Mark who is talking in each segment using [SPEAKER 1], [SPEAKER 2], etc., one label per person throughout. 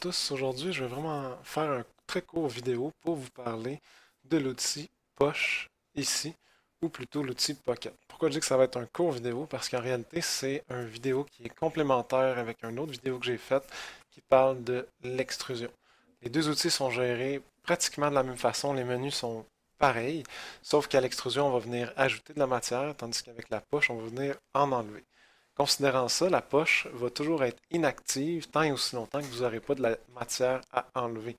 [SPEAKER 1] tous, aujourd'hui je vais vraiment faire un très court vidéo pour vous parler de l'outil Poche ici, ou plutôt l'outil Pocket. Pourquoi je dis que ça va être un court vidéo? Parce qu'en réalité c'est un vidéo qui est complémentaire avec une autre vidéo que j'ai faite qui parle de l'extrusion. Les deux outils sont gérés pratiquement de la même façon, les menus sont pareils, sauf qu'à l'extrusion on va venir ajouter de la matière, tandis qu'avec la poche on va venir en enlever. Considérant ça, la poche va toujours être inactive tant et aussi longtemps que vous n'aurez pas de la matière à enlever.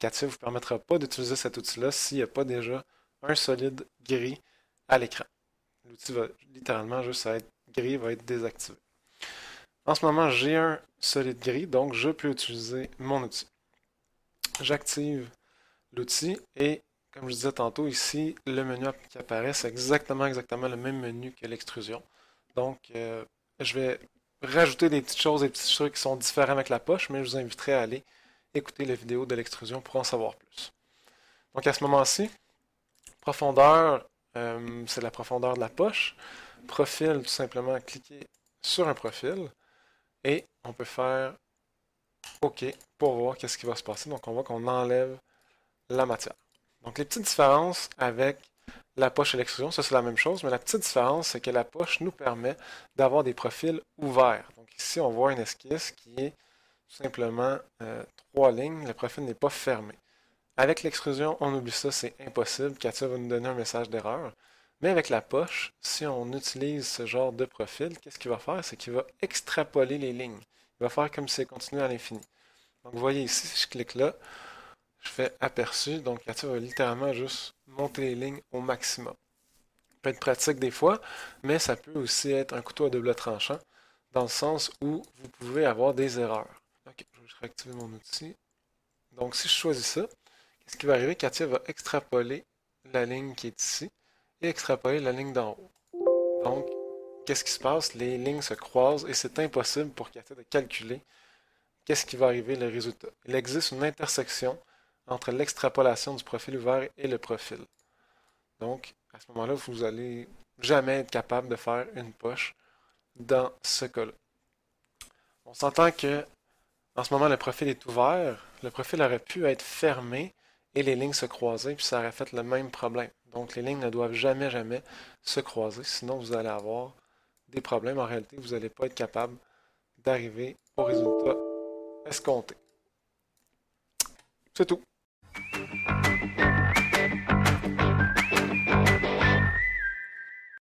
[SPEAKER 1] CATIA ne vous permettra pas d'utiliser cet outil-là s'il n'y a pas déjà un solide gris à l'écran. L'outil va littéralement juste être gris, va être désactivé. En ce moment, j'ai un solide gris, donc je peux utiliser mon outil. J'active l'outil et, comme je disais tantôt, ici, le menu qui apparaît, c'est exactement le même menu que l'extrusion. Donc, je vais rajouter des petites choses, des petits trucs qui sont différents avec la poche, mais je vous inviterai à aller écouter la vidéo de l'extrusion pour en savoir plus. Donc à ce moment-ci, profondeur, c'est la profondeur de la poche. Profil, tout simplement, cliquer sur un profil et on peut faire OK pour voir qu'est-ce qui va se passer. Donc on voit qu'on enlève la matière. Donc les petites différences avec la poche et l'extrusion, ça c'est la même chose, mais la petite différence, c'est que la poche nous permet d'avoir des profils ouverts. Donc ici, on voit une esquisse qui est tout simplement trois lignes, le profil n'est pas fermé. Avec l'extrusion, on oublie ça, c'est impossible. CATIA va nous donner un message d'erreur. Mais avec la poche, si on utilise ce genre de profil, qu'est-ce qu'il va faire? C'est qu'il va extrapoler les lignes. Il va faire comme si ça continuait à l'infini. Donc vous voyez ici, si je clique là, je fais aperçu, donc CATIA va littéralement juste monter les lignes au maximum. Ça peut être pratique des fois, mais ça peut aussi être un couteau à double tranchant, dans le sens où vous pouvez avoir des erreurs. Ok, je vais réactiver mon outil. Donc si je choisis ça, qu'est-ce qui va arriver? CATIA va extrapoler la ligne qui est ici et extrapoler la ligne d'en haut. Donc, qu'est-ce qui se passe? Les lignes se croisent et c'est impossible pour CATIA de calculer qu'est-ce qui va arriver le résultat. Il existe une intersection entre l'extrapolation du profil ouvert et le profil. Donc, à ce moment-là, vous n'allez jamais être capable de faire une poche dans ce cas-là. On s'entend que en ce moment, le profil est ouvert. Le profil aurait pu être fermé et les lignes se croiser, puis ça aurait fait le même problème. Donc, les lignes ne doivent jamais se croiser, sinon vous allez avoir des problèmes. En réalité, vous n'allez pas être capable d'arriver au résultat escompté. C'est tout.